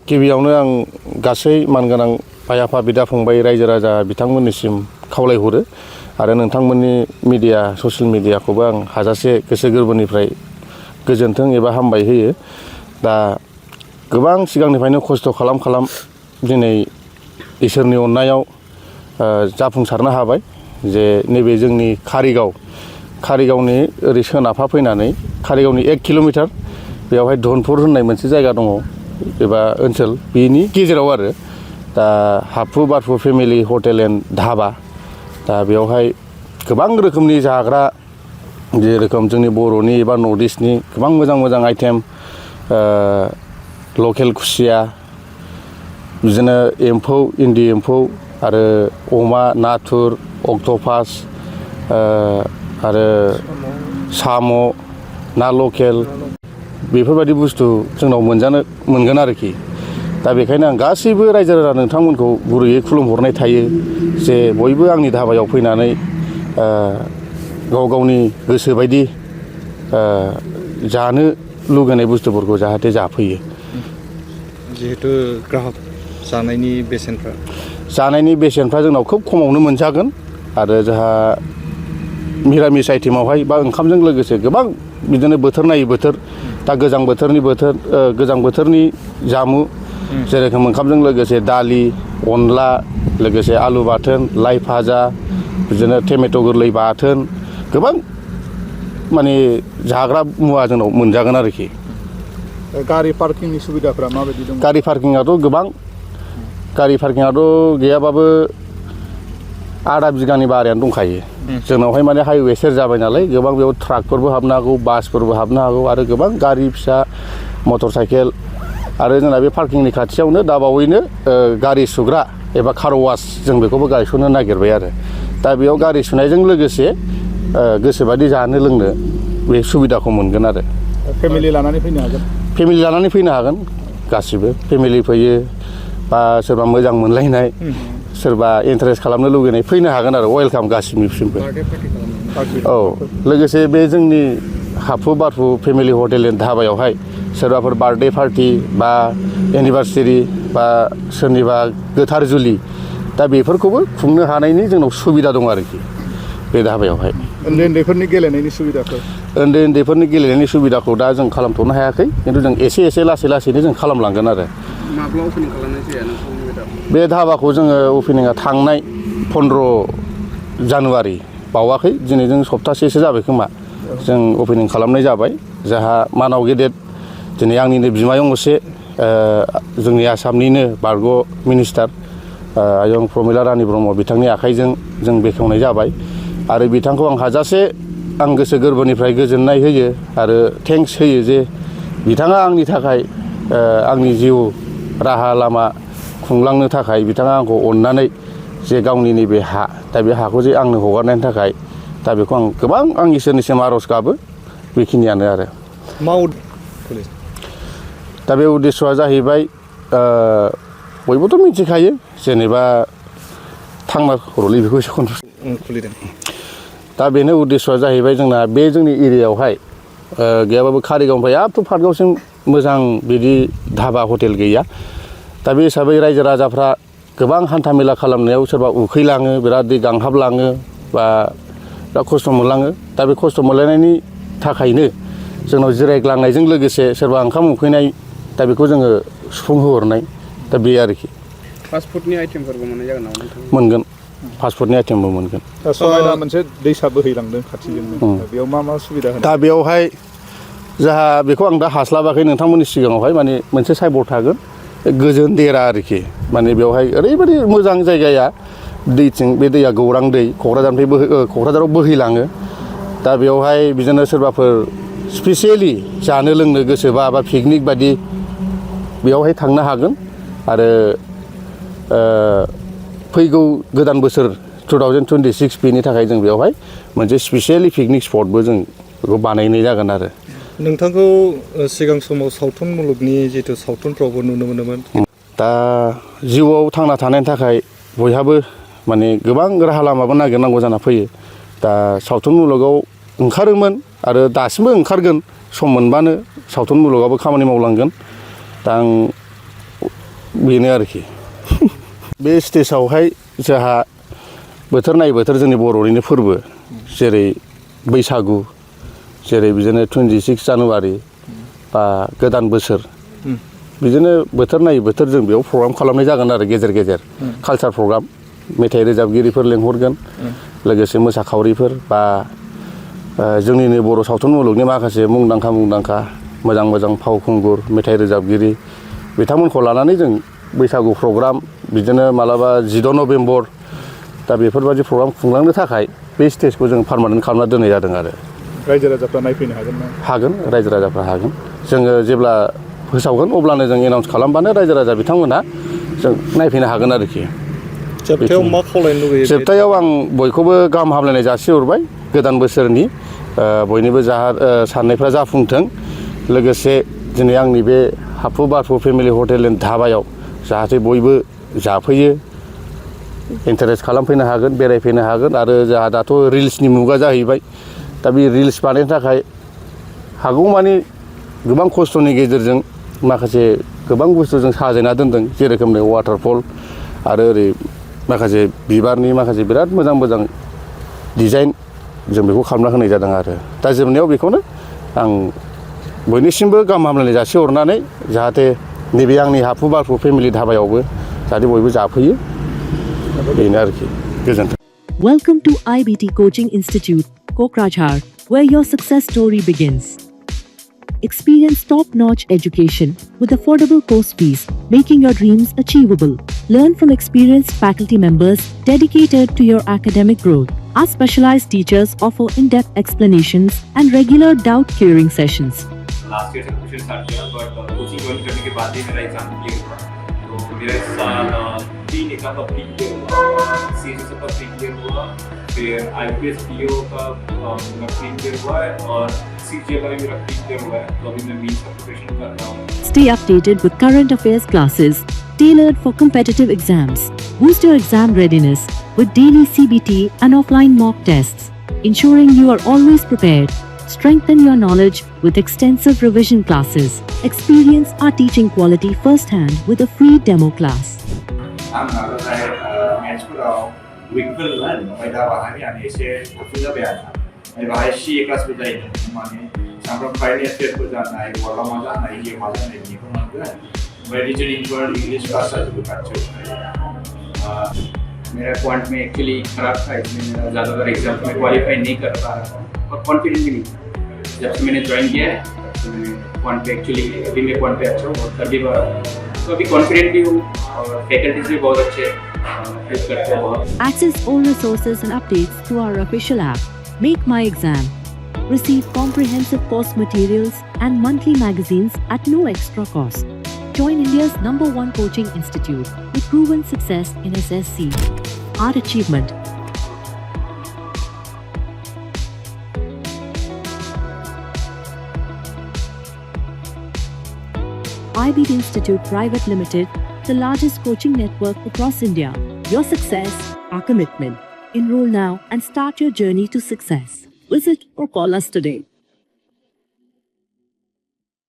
गिबियावनो आं गासै मानगोनां आइ आफा बिदा फंबाय रायजो राजा बिथांमोननिसिम खावलायहरो आरो नोंथांमोननि मिडिया ससियेल मिडियाखौबो आं हाजासे गोसो गोरबोनिफ्राय गोजोन्थों एबा हामबाय होयो। दा गोबां सिगांनिफ्रायनो खस्थ' खालाम दिनै इसोरनि अननायाव जाफुंसारनो हाबाय जे नैबे जोंनि कारिगावनि ओरै सोनाबहा फैनानै कारिगावनि 1 किल'मिटार बेयावहाय धनपुर होननाय मोनसे जायगा दङ एबा ओनसोल बेनि गेजेराव आरो दा हाफु बारफु फेमिलि हटेल एन्ड धाबा दा बेयावहाय गोबां रोखोमनि जाग्रा जेरोखोम जोंनि बर'नि एबा नर्थ इस्टनि गोबां मोजां आइटेम लकेल खुसिया बिदिनो एम्फौ इन्दि एम्फौ आरो अमा नाथुर अक्ट'पास आरो साम' ना लकेल बेफोरबायदि बुस्थु जोंनाव मोनजानो मोनगोन आरोखि। दा बेखायनो आं गासैबो रायजो राजा नोंथांमोनखौ गुरैयै खुलुमहरनाय थायो जे बयबो आंनि धाबायाव फैनानै गावनि गोसो बायदि जानो लुगैनाय बुस्थुफोरखौ जाहाथे जाफैयो। जिहेतु ग्राहक जानायनि बेसेनफ्रा जोंनाव खोब खमावनो मोनजागोन आरो जोंहा मिरामिस आइटेमावहाय बा ओंखामजों लोगोसे गोबां बिदिनो बोथोर नायै बोथोर दा गोजां बोथोरनि जामु जेरोखोम ओंखामजों लोगोसे दालि अनला लोगोसे आलु बाथोन लाइ भाजा बिदिनो टमेट' गोरलै बाथोन गोबां माने जाग्रा मुवा जोंनाव मोनजागोन आरोखि। गारि पार्किंनि सुबिदाफ्रा माबायदि दं? गारि पार्किंआथ' गोबां गारि पार्किंआथ' गैयाबाबो आधा बिगानि बारायानो दंखायो। जोंनावहाय माने हाइवे सेर जाबाय नालाय गोबां बेयाव ट्राकफोरबो हाबनो हागौ बासफोरबो हाबनो हागौ आरो गोबां गारि फिसा मटर साइकेल आरो जोंना बे पार्किंनि खाथियावनो दाबावैनो गारि सुग्रा एबा कार वास जों बेखौबो गायसननो नागिरबाय आरो दा बेयाव गारि सुनायजों लोगोसे गोसोबादि जानो लोंनो बे सुबिदाखौ मोनगोन आरो फेमिलि लानानै फैनो हागोन गासिबो फेमिलि फैयो बा सोरबा मोजां मोनलायनाय सोरबा इन्टारेस्ट खालामनो लुगैनाय फैनो हागोन आरो वेलकाम गासिबनिसिमबो। औ लोगोसे बे जोंनि हाफु बारफु फेमिलि हटेल एन्ड धाबायावहाय सोरबाफोर बार्थडे पार्टि बा एनिभार्सारि बा सोरनिबा गोथार जुलि दा बेफोरखौबो खुंनो हानायनि जोंनाव सुबिदा दं आरोखि बे धाबायावहाय। उन्दैफोरनि गेलेनायनि सुबिदाखौ दा जों खालामथ'नो हायाखै खिन्थु जों एसे लासैनो जों खालामलांगोन आरो। माब्ला अपेनिं खालामनाय जाया नोंथांनि बे धाबाखौ जोङो अपेनिंआ थांनाय 15 जानुवारि बावाखै दिनैजों सप्तासेसो जाबाय खोमा जों अपेनिं खालामनाय जाबाय। जोंहा मानाव गेदेर दिनै आंनिनो बिमायं असे जोंनि आसामनिनो बारग' मिनिस्टार आयं प्रमिला रानि ब्रह्म बिथांनि आखाइजों जों बेखेवनाय जाबाय आरो बिथांखौ आं हाजासे आं गोसो गोरबोनिफ्राय गोजोननाय होयो आरो थेंक्स होयो जे बिथाङा आंनि थाखाय आंनि जिउ राहा लामा खुंलांनो थाखाय बिथाङा आंखौ अननानै जे गावनि नैबे हा दा बे हाखौ जे आंनो हगारनायनि थाखाय दा बेखौ आं गोबां आं इसोरनिसिम आर'ज गाबो बेखिनियानो आरो। दा बे उद्देस्यआ जाहैबाय बयबोथ' मिथिखायो जेनेबा थांना खर'लै बेखौ एसे खुलिदों। दा बेनो उद्देस्यआ जाहैबाय जोंना बे जोंनि एरियायावहाय गैयाबाबो कारिगावनिफ्राय आप टु पार्कगावसिम मोजां बिदि धाबा हटेल गैया। दा बे हिसाबै रायजो राजाफ्रा गोबां हान्था मेला खालामनायाव सोरबा उखैलाङो बिराद दै गांहाबलाङो बा बिराद खस्थ' मोनलाङो दा बे खस्थ' मोनलायनायनि थाखायनो जोंनाव जिरायग्लांनायजों लोगोसे सोरबा ओंखाम उखैनाय दा बेखौ जोङो सुफुंहोहरनाय दा बे आरोखि। फास्टफुडनि आइटेमफोरबो मोननाय जागोन नामा नोंथां? मोनगोन फास्टफुडनि आइटेमबो मोनगोन। समायना मोनसे दैसा बोहैलांदों खाथिजोंनो बेयाव मा सुबिदा होनो? दा बेयावहाय जोंहा बेखौ आं दा हास्लाबाखै नोंथांमोननि सिगाङावहाय माने मोनसे साइनबर्ड थागोन गोजोन देरा आरोखि माने बेवहाय ओरैबायदि मोजां जायगाया दैथिं बे दैया गौरां दै क'क्राझाराव बोहैलाङो। दा बेवहाय बिदिनो सोरबाफोर स्पेसियेलि जानो लोंनो गोसोबा बा पिकनिक बादि बेयावहाय थांनो हागोन आरो फैगौ गोदान बोसोर 2026 बेनि थाखाय जों बेवहाय मोनसे स्पेसियेलि पिकनिक स्पटबो जों बेखौ बानायनाय जागोन आरो। नोंथांखौ सिगां समाव सावथुन मुलुगनि जिथु सावथुनफ्रावबो नुनो मोनोमोन। दा जिउआव थांना थानायनि थाखाय बयहाबो माने गोबां राहा लामाबो नागिरनांगौ जाना फैयो। दा सावथुन मुलुगाव ओंखारोमोन आरो दासिमबो ओंखारगोन सम मोनबानो सावथुन मुलुगावबो खामानि मावलांगोन। दा आं बेनो आरोखि बे स्टेजावहाय जोंहा बोथोर नायै बोथोर जोंनि बर'निनो फोरबो जेरै बैसागु जेरै बिदिनो 26 जानुवारि बा गोदान बोसोर बिदिनो बोथोर नायै बोथोर जों बेयाव प्रग्राम खालामनाय जागोन आरो गेजेर गेजेर कालचार प्रग्राम मेथाइ रोजाबगिरिफोर लेंहरगोन लोगोसे मोसाखावरिफोर बा जोंनिनो बर' सावथुन मुलुगनि माखासे मुंदांखा मोजां मोजां फावखुंगुर मेथाइ रोजाबगिरि बिथांमोनखौ लानानै जों बैसागु प्रग्राम बिदिनो मालाबा 16 नभेम्बर दा बेफोरबायदि प्रग्राम खुंलांनो थाखाय बे स्टेजखौ जों पार्मानेन्ट खालामना दोननाय जादों आरो रायजो राजाफ्रा नायफैनो हागोन ना? हागोन रायजो राजाफ्रा हागोन जोङो जेब्ला फोसावगोन अब्लानो जों एनाउन्स खालामबानो रायजो राजा बिथांमोनहा जों नायफैनो हागोन आरोखि जोबथायाव मा खावलायनो लुगैयो? जोबथायाव आं बयखौबो गाहाम हामलायनाय जासिहरबाय गोदान बोसोरनि बयनिबो साननायफ्रा जाफुंथों लोगोसे दिनै आंनि बे हाफु बारफु फेमिलि हटेल एन्ड धाबायाव जाहाथे बयबो जाफैयो इन्टारेस्ट खालामफैनो हागोन बेरायफैनो हागोन आरो जोंहा दाथ' रिल्सनि मुगा जाहैबाय दा बे रिल्स बानायनो थाखाय हागौमानि गोबां खस्थ'नि गेजेरजों माखासे गोबां बुस्थु जों साजायना दोनदों जेरोखोमनो वाटारफल आरो ओरै माखासे बिबारनि माखासे बिराद मोजां डिजाइन जों बेखौ खालामना होनाय जादों आरो दा जोबनायाव बेखौनो आं बयनिसिमबो गाहाम हामलायनाय जासिहरनानै जाहाथे नैबे आंनि हाफु बारफु फेमिलि धाबायावबो जाहाथे बयबो जाफैयो बेनो आरोखि गोजोन्थों। Welcome to IBT Coaching Institute, Kokrajhar, where your success story begins. Experience top-notch education with affordable course fees, making your dreams achievable. Learn from experienced faculty members dedicated to your academic growth. Our specialized teachers offer in-depth explanations and regular doubt-clearing sessions. Last year से question start किया boat coaching join करने के बाद ही मेरा exam clear हुआ तो मेरा इस साल 3 exam का pre clear हुआ CSS का प्री क्लियर हुआ फिर IPS PO का मेरा प्री क्लियर हुआ है और CGL का भी मेरा प्री क्लियर हुआ है तो अभी मैं मीन्स का प्रिपरेशन कर रहा हूँ। Stay updated with current affairs classes tailored for competitive exams. Boost your exam readiness with daily CBT and offline mock tests, ensuring you are always prepared. Strengthen your knowledge with extensive revision classes. Experience our teaching quality firsthand with a free demo class. मेन्सफोराव उइकफोर ओमफ्राय दा बाहाय आं एसे थाबसिन जाबाय आरो ओमफ्राय बाहाय CA क्लासबो जायो माने सामफ्राम फाइनेल एफेयारफोर जानाय बर'ला मा जानाय ये मा जानाय बेखौ मोनगोन ओमफ्राय रिजनिंफोर इंग्लिश क्लास जाजोबो खाथियाव मेरा क्वांट में एक्चुअली खराब था इसलिए मेरा ज़्यादातर एग्जाम में क्वालिफाई नहीं कर पा रहा था और कॉन्फिडेंस भी नहीं जब से मैंने ज्वाइन किया है तो मैं क्वांट पे एक्चुअली अभी मैं क्वांट पे अच्छा हूँ और कर भी पा रहा हूँ तो अभी कॉन्फिडेंट भी हूँ और फैकल्टीज भी बहुत अच्छे हेल्प करते हैं बहुत। Access all resources and updates through our official app, Make My Exam. Receive comprehensive course materials and monthly magazines at no extra cost. Join India's #1 coaching institute with proven success in SSC. Our achievement. IBT Institute Private Limited, the largest coaching network across India. Your success, our commitment. Enroll now and start your journey to success. Visit or call us today.